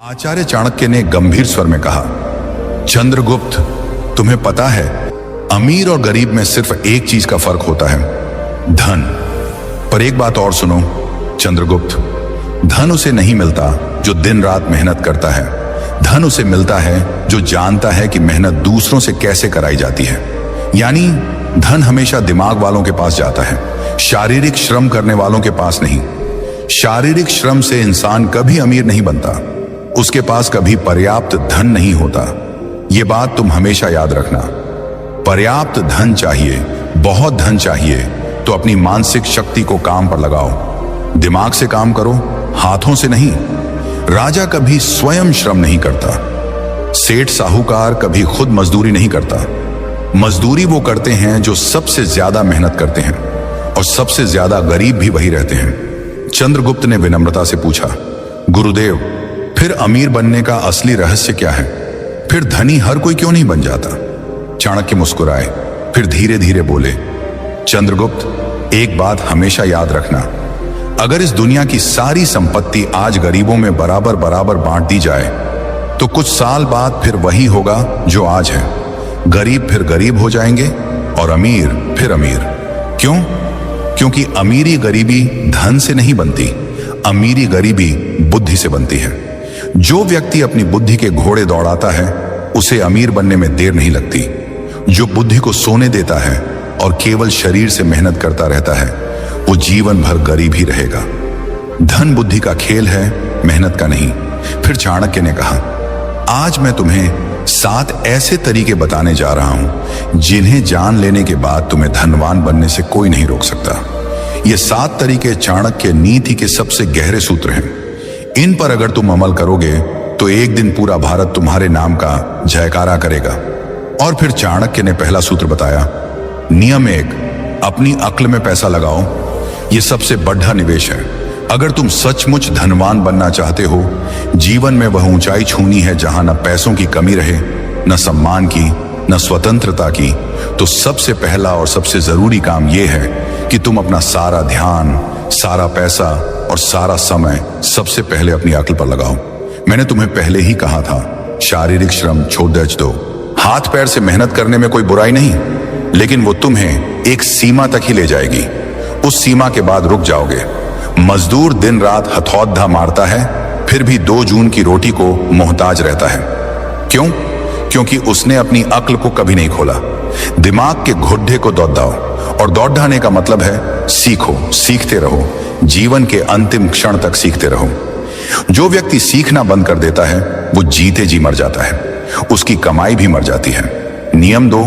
आचार्य चाणक्य ने गंभीर स्वर में कहा, चंद्रगुप्त, तुम्हें पता है अमीर और गरीब में सिर्फ एक चीज का फर्क होता है, धन। पर एक बात और सुनो चंद्रगुप्त, धन उसे नहीं मिलता जो दिन रात मेहनत करता है। धन उसे मिलता है जो जानता है कि मेहनत दूसरों से कैसे कराई जाती है। यानी धन हमेशा दिमाग वालों के पास जाता है, शारीरिक श्रम करने वालों के पास नहीं। शारीरिक श्रम से इंसान कभी अमीर नहीं बनता, उसके पास कभी पर्याप्त धन नहीं होता। यह बात तुम हमेशा याद रखना। पर्याप्त धन चाहिए, बहुत धन चाहिए तो अपनी मानसिक शक्ति को काम पर लगाओ। दिमाग से काम करो, हाथों से नहीं। राजा कभी स्वयं श्रम नहीं करता, सेठ साहूकार कभी खुद मजदूरी नहीं करता। मजदूरी वो करते हैं जो सबसे ज्यादा मेहनत करते हैं, और सबसे ज्यादा गरीब भी वही रहते हैं। चंद्रगुप्त ने विनम्रता से पूछा, गुरुदेव, फिर अमीर बनने का असली रहस्य क्या है? फिर धनी हर कोई क्यों नहीं बन जाता? चाणक्य मुस्कुराए, फिर धीरे धीरे बोले, चंद्रगुप्त, एक बात हमेशा याद रखना। अगर इस दुनिया की सारी संपत्ति आज गरीबों में बराबर बराबर बांट दी जाए तो कुछ साल बाद फिर वही होगा जो आज है। गरीब फिर गरीब हो जाएंगे और अमीर फिर अमीर। क्यों? क्योंकि अमीरी गरीबी धन से नहीं बनती, अमीरी गरीबी बुद्धि से बनती है। जो व्यक्ति अपनी बुद्धि के घोड़े दौड़ाता है उसे अमीर बनने में देर नहीं लगती। जो बुद्धि को सोने देता है और केवल शरीर से मेहनत करता रहता है वो जीवन भर गरीब ही रहेगा। धन बुद्धि का खेल है, मेहनत का नहीं। फिर चाणक्य ने कहा, आज मैं तुम्हें 7 ऐसे तरीके बताने जा रहा हूं जिन्हें जान लेने के बाद तुम्हें धनवान बनने से कोई नहीं रोक सकता। ये 7 तरीके चाणक्य नीति के सबसे गहरे सूत्र हैं। इन पर अगर तुम अमल करोगे तो एक दिन पूरा भारत तुम्हारे नाम का जयकारा करेगा। और फिर चाणक्य ने पहला सूत्र बताया, नियम 1, अपनी अक्ल में पैसा लगाओ। यह सबसे बड़ा निवेश है। अगर तुम सचमुच धनवान बनना चाहते हो, जीवन में वह ऊंचाई छूनी है जहां न पैसों की कमी रहे, न सम्मान की, न स्वतंत्रता की, तो सबसे पहला और सबसे जरूरी काम यह है कि तुम अपना सारा ध्यान, सारा पैसा और सारा समय सबसे पहले अपनी अक्ल पर लगाओ। मैंने तुम्हें पहले ही कहा था, शारीरिक श्रम छोड़ दो। हाथ पैर से मेहनत करने में कोई बुराई नहीं, लेकिन वो तुम्हें एक सीमा तक ही ले जाएगी। उस सीमा के बाद रुक जाओगे। मजदूर दिन रात हथौड़ा मारता है, फिर भी 2 जून की रोटी को मोहताज रहता है। क्यों? क्योंकि उसने अपनी अक्ल को कभी नहीं खोला। दिमाग के घुड्डे को दौड़ाओ, और दौड़ाने का मतलब है सीखो, सीखते रहो, जीवन के अंतिम क्षण तक सीखते रहो। जो व्यक्ति सीखना बंद कर देता है वो जीते जी मर जाता है, उसकी कमाई भी मर जाती है। नियम 2,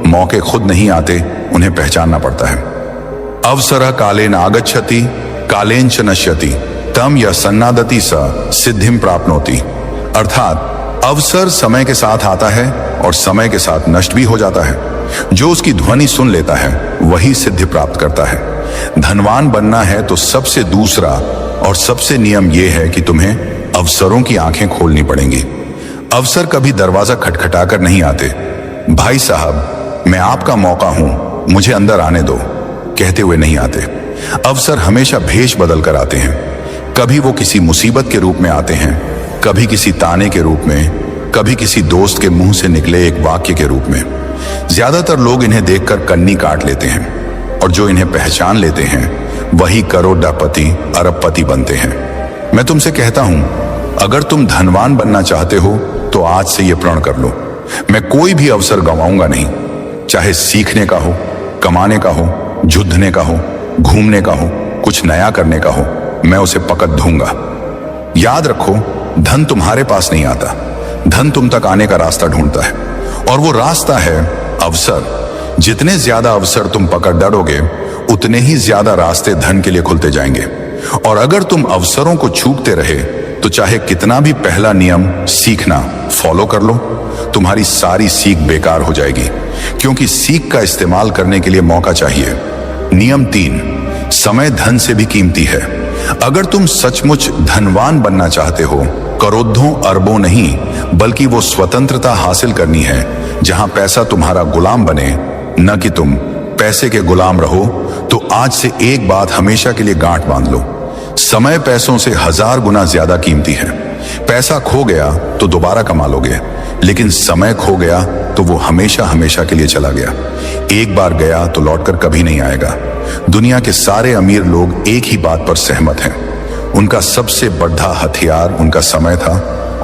मौके खुद नहीं आते, उन्हें पहचानना पड़ता है। अवसरः कालेन आगच्छति कालेन च नश्यति तम यः सन्नादति स सिद्धिं प्राप्नोति। अर्थात अवसर समय के साथ आता है और समय के साथ नष्ट भी हो जाता है। जो उसकी ध्वनि सुन लेता है वही सिद्धि प्राप्त करता है। धनवान बनना है तो सबसे दूसरा और सबसे नियम यह है कि तुम्हें अवसरों की आंखें खोलनी पड़ेंगी। अवसर कभी दरवाजा खटखटाकर नहीं आते। भाई साहब, मैं आपका मौका हूं, मुझे अंदर आने दो, कहते हुए नहीं आते। अवसर हमेशा भेष बदल कर आते हैं। कभी वो किसी मुसीबत के रूप में आते हैं, कभी किसी ताने के रूप में, कभी किसी दोस्त के मुंह से निकले एक वाक्य के रूप में। ज्यादातर लोग इन्हें देखकर कन्नी काट लेते हैं, और जो इन्हें पहचान लेते हैं वही करोड़पति अरबपति बनते हैं। मैं तुमसे कहता हूं, अगर तुम धनवान बनना चाहते हो तो आज से यह प्रण कर लो, मैं कोई भी अवसर गंवाऊंगा नहीं। चाहे सीखने का हो, कमाने का हो, जुद्धने का हो, घूमने का हो, कुछ नया करने का हो, मैं उसे पकड़ दूंगा। याद रखो, धन तुम्हारे पास नहीं आता, धन तुम तक आने का रास्ता ढूंढता है, और वो रास्ता है अवसर। जितने ज्यादा अवसर तुम पकड़ डरोगे उतने ही ज्यादा रास्ते धन के लिए खुलते जाएंगे। और अगर तुम अवसरों को चूकते रहे तो चाहे कितना भी पहला नियम सीखना फॉलो कर लो, तुम्हारी सारी सीख बेकार हो जाएगी, क्योंकि सीख का इस्तेमाल करने के लिए मौका चाहिए। नियम 3, समय धन से भी कीमती है। अगर तुम सचमुच धनवान बनना चाहते हो, करोड़ों अरबों नहीं बल्कि वो स्वतंत्रता हासिल करनी है जहां पैसा तुम्हारा गुलाम बने, न कि तुम पैसे के गुलाम रहो, तो आज से एक बात हमेशा के लिए गांठ बांध लो, समय पैसों से 1000 गुना ज्यादा कीमती है। पैसा खो गया तो दोबारा कमा लोगे, लेकिन समय खो गया तो वो हमेशा हमेशा के लिए चला गया। एक बार गया तो लौटकर कभी नहीं आएगा। दुनिया के सारे अमीर लोग एक ही बात पर सहमत हैं, उनका सबसे बड़ा हथियार उनका समय था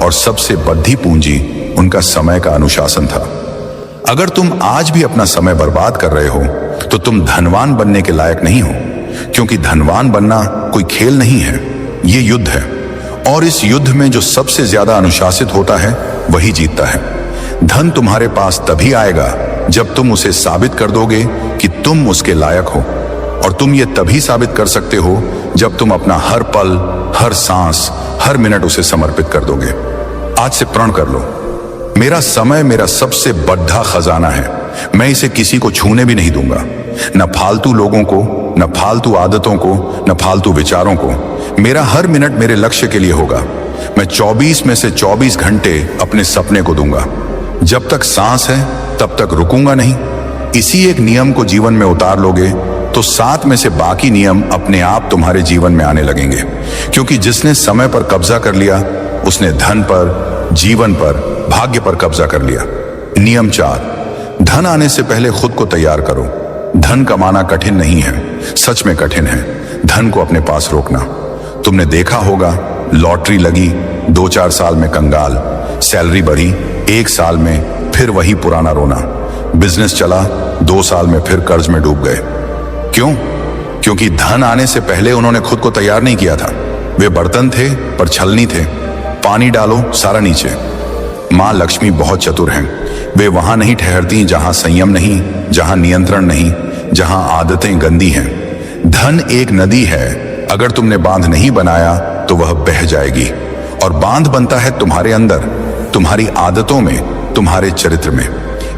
और सबसे बड़ी पूंजी उनका समय का अनुशासन था। अगर तुम आज भी अपना समय बर्बाद कर रहे हो तो तुम धनवान बनने के लायक नहीं हो, क्योंकि धनवान बनना कोई खेल नहीं है, ये युद्ध है। और इस युद्ध में जो सबसे ज्यादा अनुशासित होता है वही जीतता है। धन तुम्हारे पास तभी आएगा जब तुम उसे साबित कर दोगे कि तुम उसके लायक हो, और तुम ये तभी साबित कर सकते हो जब तुम अपना हर पल, हर सांस, हर मिनट उसे समर्पित कर दोगे। आज से प्रण कर लो, मेरा समय मेरा सबसे बड़ा खजाना है, मैं इसे किसी को छूने भी नहीं दूंगा, न फालतू लोगों को, न फालतू आदतों को, न फालतू विचारों को। मेरा हर मिनट मेरे लक्ष्य के लिए होगा। मैं 24 में से 24 घंटे अपने सपने को दूंगा। जब तक सांस है तब तक रुकूंगा नहीं। इसी एक नियम को जीवन में उतार लोगे तो 7 में से बाकी नियम अपने आप तुम्हारे जीवन में आने लगेंगे, क्योंकि जिसने समय पर कब्जा कर लिया उसने धन पर, जीवन पर, भाग्य पर कब्जा कर लिया। नियम 4, धन आने से पहले खुद को तैयार करो। धन कमाना कठिन नहीं है, सच में कठिन है धन को अपने पास रोकना। तुमने देखा होगा, लॉटरी लगी, 2-4 साल में कंगाल, सैलरी बढ़ी, 1 साल में फिर वही पुराना रोना, बिजनेस चला, 2 साल में फिर कर्ज में डूब गए। क्यों? क्योंकि धन आने से पहले उन्होंने खुद को तैयार नहीं किया था। वे बर्तन थे पर छलनी थे, पानी डालो सारा नीचे। मां लक्ष्मी बहुत चतुर हैं, वे वहां नहीं ठहरती जहां संयम नहीं, जहां नियंत्रण नहीं, जहां आदतें गंदी हैं। धन एक नदी है, अगर तुमने बांध नहीं बनाया तो वह बह जाएगी, और बांध बनता है तुम्हारे अंदर, तुम्हारी आदतों में, तुम्हारे चरित्र में।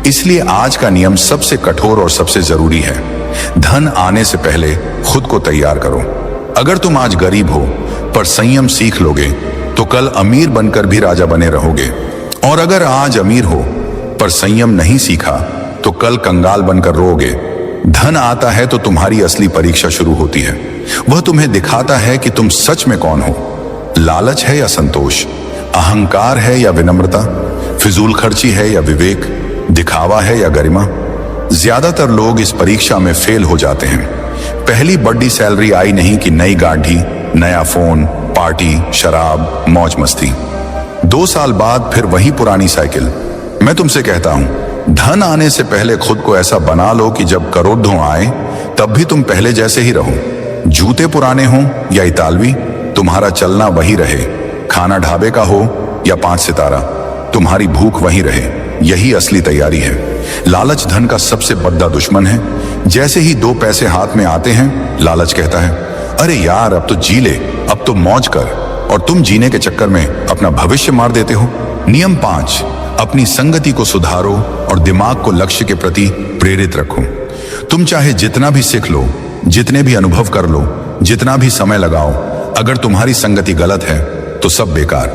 इसलिए आज का नियम सबसे कठोर और सबसे जरूरी है। धन आने से पहले खुद को तैयार करो। अगर तुम आज गरीब हो पर संयम सीख लोगे तो कल अमीर बनकर भी राजा बने रहोगे, और अगर आज अमीर हो पर संयम नहीं सीखा तो कल कंगाल बनकर रोओगे। धन आता है तो तुम्हारी असली परीक्षा शुरू होती है। वह तुम्हें दिखाता है कि तुम सच में कौन हो। लालच है या संतोष, अहंकार है या विनम्रता, फिजूल खर्ची है या विवेक, दिखावा है या गरिमा। ज्यादातर लोग इस परीक्षा में फेल हो जाते हैं। पहली बड़ी सैलरी आई नहीं कि नई गाड़ी, नया फोन, पार्टी, शराब, मौज मस्ती। 2 साल बाद फिर वही पुरानी साइकिल। मैं तुमसे कहता हूं, धन आने से पहले खुद को ऐसा बना लो कि जब करोड़ों आए तब भी तुम पहले जैसे ही रहो। जूते पुराने हों या इतालवी, तुम्हारा चलना वही रहे। खाना ढाबे का हो या 5 सितारा, तुम्हारी भूख वही रहे। यही असली तैयारी है। लालच धन का सबसे बड़ा दुश्मन है। जैसे ही 2 पैसे हाथ में आते हैं, लालच कहता है, अरे यार अब तो जी ले, अब तो मौज कर, और तुम जीने के चक्कर में अपना भविष्य मार देते हो। नियम 5, अपनी संगति को सुधारो और दिमाग को लक्ष्य के प्रति प्रेरित रखो। तुम चाहे जितना भी सीख लो, जितने भी अनुभव कर लो, जितना भी समय लगाओ, अगर तुम्हारी संगति गलत है तो सब बेकार।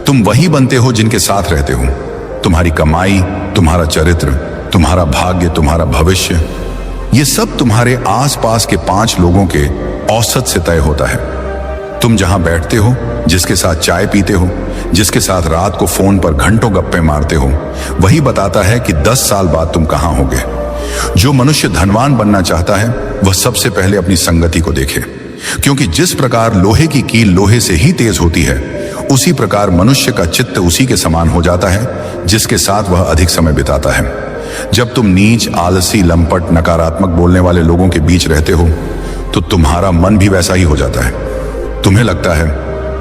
तुम वही बनते हो जिनके साथ रहते हो। तुम्हारी कमाई, तुम्हारा चरित्र, तुम्हारा भाग्य, तुम्हारा भविष्य, ये सब तुम्हारे आसपास के 5 लोगों के औसत से तय होता है। तुम जहां बैठते हो, जिसके साथ चाय पीते हो, जिसके साथ रात को फोन पर घंटों गप्पे मारते हो, वही बताता है कि 10 साल बाद तुम कहां होगे। जो मनुष्य धनवान बनना चाहता है वह सबसे पहले अपनी संगति को देखे, क्योंकि जिस प्रकार लोहे की कील लोहे से ही तेज होती है, उसी प्रकार मनुष्य का चित्त उसी के समान हो जाता है जिसके साथ वह अधिक समय बिताता है। जब तुम नीच, आलसी, लंपट, नकारात्मक बोलने वाले लोगों के बीच रहते हो तो तुम्हारा मन भी वैसा ही हो जाता है। तुम्हें लगता है,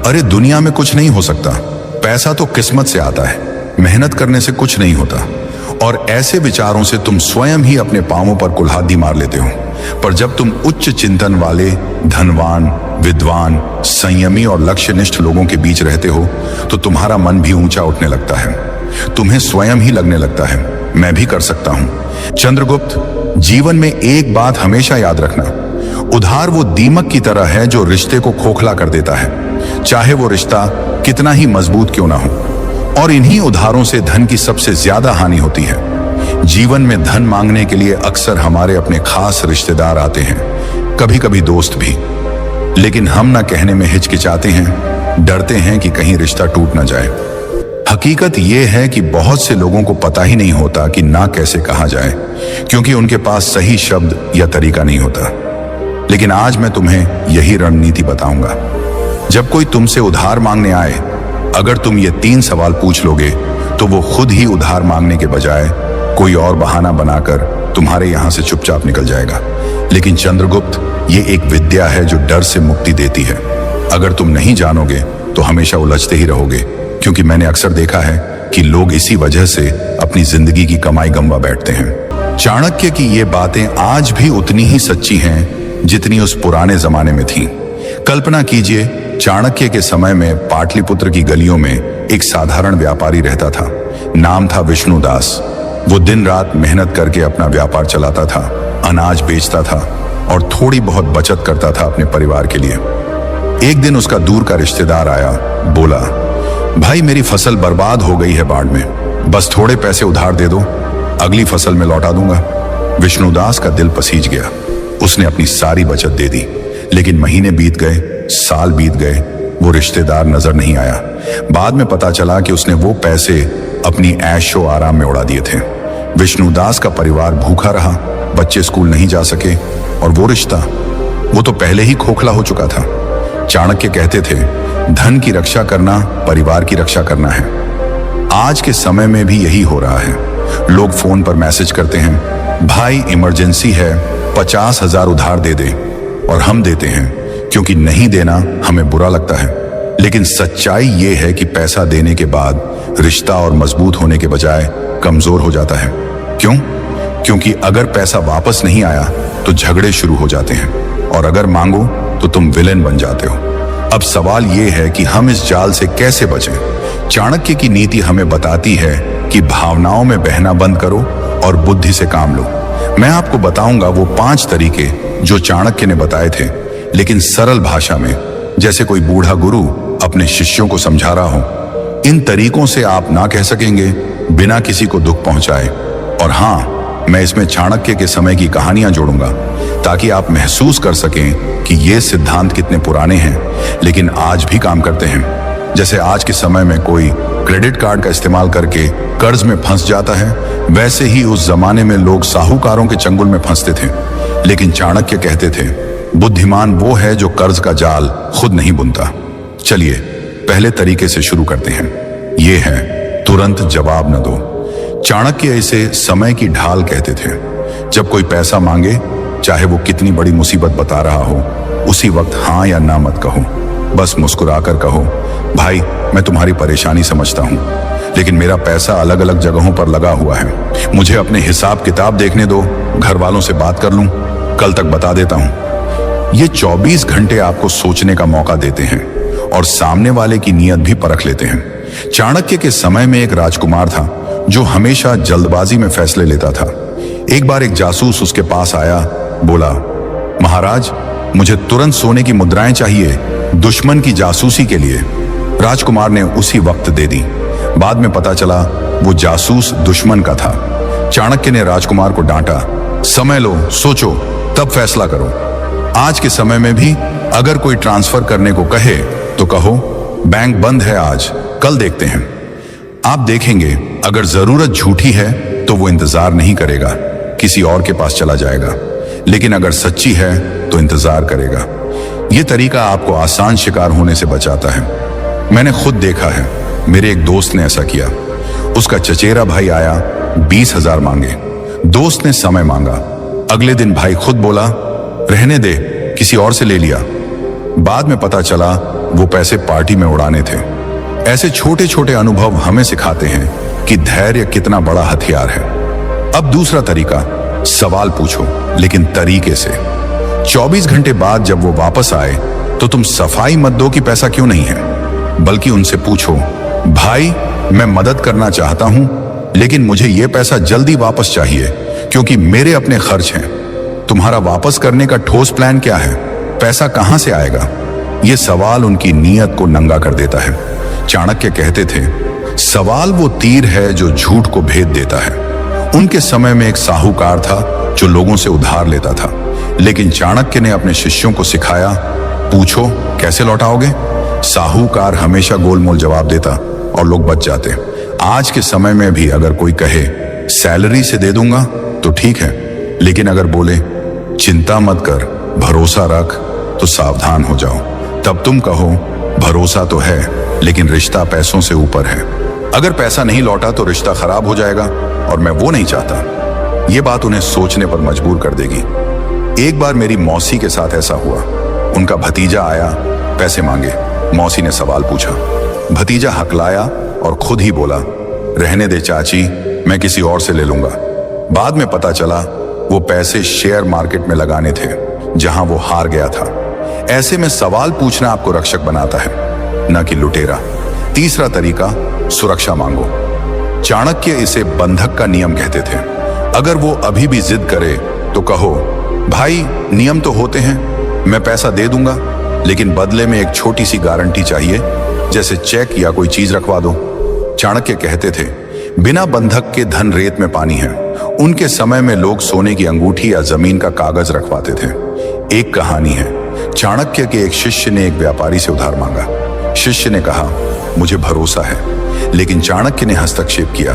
अरे दुनिया में कुछ नहीं हो सकता, पैसा तो किस्मत से आता है, मेहनत करने से कुछ नहीं होता, और ऐसे विचारों से तुम स्वयं ही अपने पांवों पर कुल्हाड़ी मार लेते हो। पर जब तुम उच्च चिंतन वाले, धनवान, विद्वान, संयमी और लक्ष्यनिष्ठ लोगों के बीच रहते हो तो तुम्हारा मन भी ऊंचा उठने लगता है। तुम्हें स्वयं ही लगने लगता है, मैं भी कर सकता हूं। चंद्रगुप्त, जीवन में एक बात हमेशा याद रखना, उधार वो दीमक की तरह है जो रिश्ते को खोखला कर देता है, चाहे वो रिश्ता कितना ही मजबूत क्यों ना हो। और इन्हीं उधारों से धन की सबसे ज्यादा हानि होती है। जीवन में धन मांगने के लिए अक्सर हमारे अपने खास रिश्तेदार आते हैं, कभी कभी दोस्त भी, लेकिन हम ना कहने में हिचकिचाते हैं डरते हैं कि कहीं रिश्ता टूट ना जाए। हकीकत यह है कि बहुत से लोगों को पता ही नहीं होता कि ना कैसे कहा जाए, क्योंकि उनके पास सही शब्द या तरीका नहीं होता। लेकिन आज मैं तुम्हें यही रणनीति बताऊंगा। जब कोई तुमसे उधार मांगने आए, अगर तुम ये 3 सवाल पूछ लोगे तो वो खुद ही उधार मांगने के बजाय कोई और बहाना बनाकर तुम्हारे यहां से चुपचाप निकल जाएगा। लेकिन चंद्रगुप्त, ये एक विद्या है जो डर से मुक्ति देती है। अगर तुम नहीं जानोगे तो हमेशा उलझते ही रहोगे, क्योंकि मैंने अक्सर देखा है कि लोग इसी वजह से अपनी जिंदगी की कमाई गंवा बैठते हैं। चाणक्य की ये बातें आज भी उतनी ही सच्ची हैं जितनी उस पुराने जमाने में थीं। कल्पना कीजिए, चाणक्य के समय में पाटलिपुत्र की गलियों में एक साधारण व्यापारी रहता था। नाम था विष्णुदास। वो दिन रात मेहनत करके अपना व्यापार चलाता था, अनाज बेचता था और थोड़ी बहुत बचत करता था अपने परिवार के लिए। एक दिन उसका दूर का रिश्तेदार आया, बोला, भाई मेरी फसल बर्बाद हो गई है बाढ़ में, बस थोड़े पैसे उधार दे दो, अगली फसल में लौटा दूंगा। विष्णुदास का दिल पसीज गया। उसने अपनी सारी बचत दे दी। लेकिन महीने बीत गए, साल बीत गए, वो रिश्तेदार नजर नहीं आया। बाद में पता चला कि उसने वो पैसे अपनी ऐशो आराम में उड़ा दिए थे। विष्णुदास का परिवार भूखा रहा, बच्चे स्कूल नहीं जा सके और वो रिश्ता, वो तो पहले ही खोखला हो चुका था। चाणक्य कहते थे, धन की रक्षा करना परिवार की रक्षा करना है। आज के समय में भी यही हो रहा है। लोग फोन पर मैसेज करते हैं, भाई इमरजेंसी है, 50,000 उधार दे दे, और हम देते हैं क्योंकि नहीं देना हमें बुरा लगता है। लेकिन सच्चाई ये है कि पैसा देने के बाद रिश्ता और मजबूत होने के बजाय कमजोर हो जाता है। क्यों? क्योंकि अगर पैसा वापस नहीं आया तो झगड़े शुरू हो जाते हैं, और अगर मांगो तो तुम विलेन बन जाते हो। अब सवाल यह है कि हम इस जाल से कैसे बचें। चाणक्य की नीति हमें बताती है कि भावनाओं में बहना बंद करो और बुद्धि से काम लो। मैं आपको बताऊंगा वो 5 तरीके जो चाणक्य ने बताए थे, लेकिन सरल भाषा में, जैसे कोई बूढ़ा गुरु अपने शिष्यों को समझा रहा हो। इन तरीकों से आप ना कह सकेंगे बिना किसी को दुख पहुंचाए। और हाँ, मैं इसमें चाणक्य के समय की कहानियां जोड़ूंगा ताकि आप महसूस कर सकें कि ये सिद्धांत कितने पुराने हैं लेकिन आज भी काम करते हैं। जैसे आज के समय में कोई क्रेडिट कार्ड का इस्तेमाल करके कर्ज में फंस जाता है, वैसे ही उस जमाने में लोग साहूकारों के चंगुल में फंसते थे। लेकिन चाणक्य कहते थे, बुद्धिमान वो है जो कर्ज का जाल खुद नहीं बुनता। चलिए पहले तरीके से शुरू करते हैं। ये है, तुरंत जवाब न दो। चाणक्य इसे समय की ढाल कहते थे। जब कोई पैसा मांगे, चाहे वो कितनी बड़ी मुसीबत बता रहा हो, उसी वक्त हाँ या ना मत कहो। बस मुस्कुराकर कहो, भाई मैं तुम्हारी परेशानी समझता हूं, लेकिन मेरा पैसा अलग अलग जगहों पर लगा हुआ है। मुझे अपने हिसाब किताब देखने दो, घर वालों से बात कर लूं, कल तक बता देता हूं। ये 24 घंटे आपको सोचने का मौका देते हैं और सामने वाले की नीयत भी परख लेते हैं। चाणक्य के समय में एक राजकुमार था जो हमेशा जल्दबाजी में फैसले लेता था। एक बार एक जासूस उसके पास आया, बोला, महाराज मुझे तुरंत सोने की मुद्राएं चाहिए, दुश्मन की जासूसी के लिए। राजकुमार ने उसी वक्त दे दी। बाद में पता चला वो जासूस दुश्मन का था। चाणक्य ने राजकुमार को डांटा, समय लो, सोचो, तब फैसला करो। आज के समय में भी अगर कोई ट्रांसफर करने को कहे तो कहो, बैंक बंद है आज, कल देखते हैं। आप देखेंगे अगर जरूरत झूठी है तो वो इंतजार नहीं करेगा, किसी और के पास चला जाएगा। लेकिन अगर सच्ची है तो इंतजार करेगा। यह तरीका आपको आसान शिकार होने से बचाता है। मैंने खुद देखा है, मेरे एक दोस्त ने ऐसा किया। उसका चचेरा भाई आया, 20,000 मांगे। दोस्त ने समय मांगा। अगले दिन भाई खुद बोला, रहने दे, किसी और से ले लिया। बाद में पता चला वो पैसे पार्टी में उड़ाने थे। ऐसे छोटे छोटे अनुभव हमें सिखाते हैं कि धैर्य कितना बड़ा हथियार है। अब दूसरा तरीका, सवाल पूछो लेकिन तरीके से। 24 घंटे बाद जब वो वापस आए तो तुम सफाई मत दो कि पैसा क्यों नहीं है, बल्कि उनसे पूछो, भाई मैं मदद करना चाहता हूं लेकिन मुझे ये पैसा जल्दी वापस चाहिए क्योंकि मेरे अपने खर्च हैं। तुम्हारा वापस करने का ठोस प्लान क्या है? पैसा कहां से आएगा? ये सवाल उनकी नीयत को नंगा कर देता है। चाणक्य कहते थे, सवाल वो तीर है जो झूठ को भेद देता है। उनके समय में एक साहूकार था जो लोगों से उधार लेता था, लेकिन चाणक्य ने अपने शिष्यों को सिखाया, पूछो कैसे लौटाओगे, साहूकार हमेशा गोलमोल जवाब देता और लोग बच जाते। आज के समय में भी अगर कोई कहे सैलरी से दे दूंगा तो ठीक है, लेकिन अगर बोले चिंता मत कर, भरोसा रख, तो सावधान हो जाओ। तब तुम कहो भरोसा तो है, लेकिन रिश्ता पैसों से ऊपर है। अगर पैसा नहीं लौटा तो रिश्ता खराब हो जाएगा, और मैं वो नहीं चाहता। ये बात उन्हें सोचने पर मजबूर कर देगी। एक बार मेरी मौसी के साथ ऐसा हुआ। उनका भतीजा आया, पैसे मांगे। मौसी ने सवाल पूछा। भतीजा हकलाया और खुद ही बोला, रहने दे चाची, मैं किसी और से ले लूंगा। बाद में पता चला वो पैसे शेयर मार्केट में लगाने थे, जहां वो हार गया था। ऐसे में सवाल पूछना आपको रक्षक बनाता है, न कि लुटेरा। तीसरा तरीका, सुरक्षा मांगो। चाणक्य इसे बंधक का नियम कहते थे। अगर वो अभी भी जिद करे तो कहो, भाई नियम तो होते हैं, मैं पैसा दे दूंगा, लेकिन बदले में एक छोटी सी गारंटी चाहिए, जैसे चेक या कोई चीज रखवा दो। चाणक्य कहते थे, बिना बंधक के धन रेत में पानी है। उनके समय में लोग सोने की अंगूठी या जमीन का कागज रखवाते थे। एक कहानी है, चाणक्य के एक शिष्य ने एक व्यापारी से उधार मांगा। शिष्य ने कहा, मुझे भरोसा है, लेकिन चाणक्य ने हस्तक्षेप किया,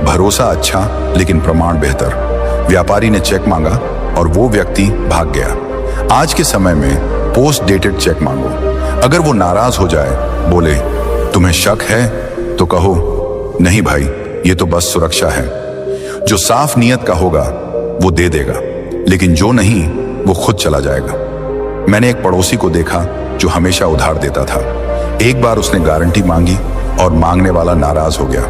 भरोसा अच्छा लेकिन प्रमाण बेहतर। व्यापारी ने चेक मांगा और वो व्यक्ति भाग गया। आज के समय में पोस्ट डेटेड चेक मांगो। अगर वो नाराज हो जाए, बोले तुम्हें शक है, तो कहो नहीं भाई, ये तो बस सुरक्षा है। जो साफ नियत का होगा वो दे देगा, लेकिन जो नहीं वो खुद चला जाएगा। मैंने एक पड़ोसी को देखा जो हमेशा उधार देता था। एक बार उसने गारंटी मांगी और मांगने वाला नाराज हो गया,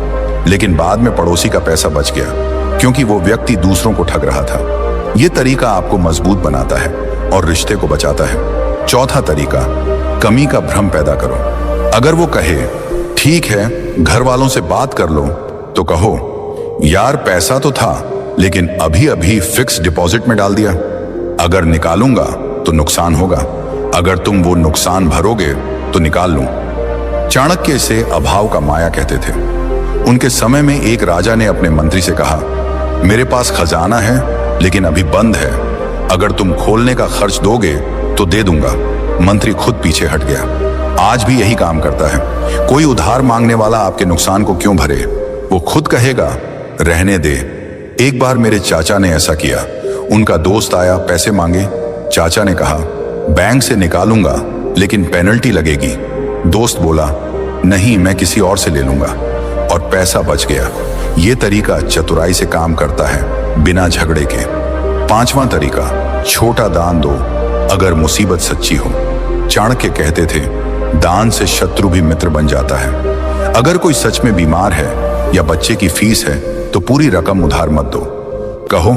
लेकिन बाद में पड़ोसी का पैसा बच गया, क्योंकि वो व्यक्ति दूसरों को ठग रहा था। यह तरीका आपको मजबूत बनाता है और रिश्ते को बचाता है। चौथा तरीका, कमी का भ्रम पैदा करो। अगर वो कहे ठीक है, घर वालों से बात कर लो, तो कहो यार पैसा तो था, लेकिन अभी अभी फिक्स डिपॉजिट में डाल दिया। अगर निकालूंगा तो नुकसान होगा, अगर तुम वो नुकसान भरोगे तो निकाल लूं। चाणक्य इसे अभाव का माया कहते थे। उनके समय में एक राजा ने अपने मंत्री से कहा, मेरे पास खजाना है लेकिन अभी बंद है, अगर तुम खोलने का खर्च दोगे तो दे दूंगा। मंत्री खुद पीछे हट गया। आज भी यही काम करता है। कोई उधार मांगने वाला आपके नुकसान को क्यों भरे, वो खुद कहेगा रहने दे। एक बार मेरे चाचा ने ऐसा किया। उनका दोस्त आया, पैसे मांगे। चाचा ने कहा बैंक से निकालूंगा लेकिन पेनल्टी लगेगी। दोस्त बोला नहीं, मैं किसी और से ले लूंगा, और पैसा बच गया। ये तरीका चतुराई से काम करता है, बिना झगड़े के। पांचवा तरीका, छोटा दान दो अगर मुसीबत सच्ची हो। चाणक्य कहते थे, दान से शत्रु भी मित्र बन जाता है। अगर कोई सच में बीमार है या बच्चे की फीस है तो पूरी रकम उधार मत दो। कहो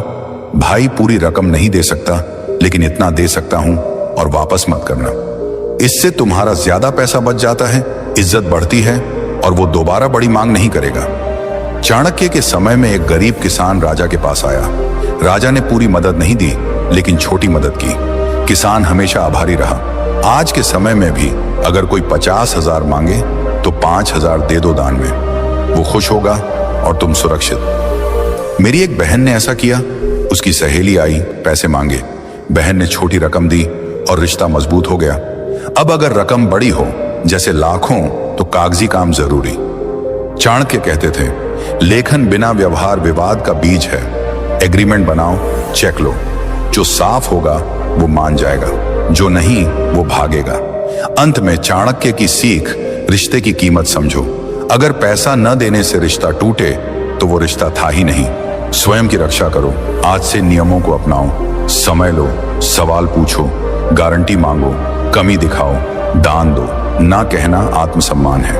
भाई पूरी रकम नहीं दे सकता, लेकिन इतना दे सकता हूं, और वापस मत करना। इससे तुम्हारा ज्यादा पैसा बच जाता है, इज्जत बढ़ती है, और वो दोबारा बड़ी मांग नहीं करेगा। चाणक्य के समय में एक गरीब किसान राजा के पास आया। राजा ने पूरी मदद नहीं दी, लेकिन छोटी मदद की। किसान हमेशा आभारी रहा। आज के समय में भी अगर कोई 50,000 मांगे तो 5,000 दे दो दान में। वो खुश होगा और तुम सुरक्षित। मेरी एक बहन ने ऐसा किया। उसकी सहेली आई, पैसे मांगे। बहन ने छोटी रकम दी और रिश्ता मजबूत हो गया। अब अगर रकम बड़ी हो, जैसे लाखों, तो कागजी काम जरूरी। चाणक्य कहते थे, लेखन बिना व्यवहार विवाद का बीज है। एग्रीमेंट बनाओ, चेक लो। जो साफ होगा वो मान जाएगा, जो नहीं वो भागेगा। अंत में चाणक्य की सीख, रिश्ते की कीमत समझो। अगर पैसा न देने से रिश्ता टूटे तो वो रिश्ता था ही नहीं। स्वयं की रक्षा करो। आज से नियमों को अपनाओ। समय लो, सवाल पूछो, गारंटी मांगो, कमी दिखाओ, दान दो। ना कहना आत्मसम्मान है।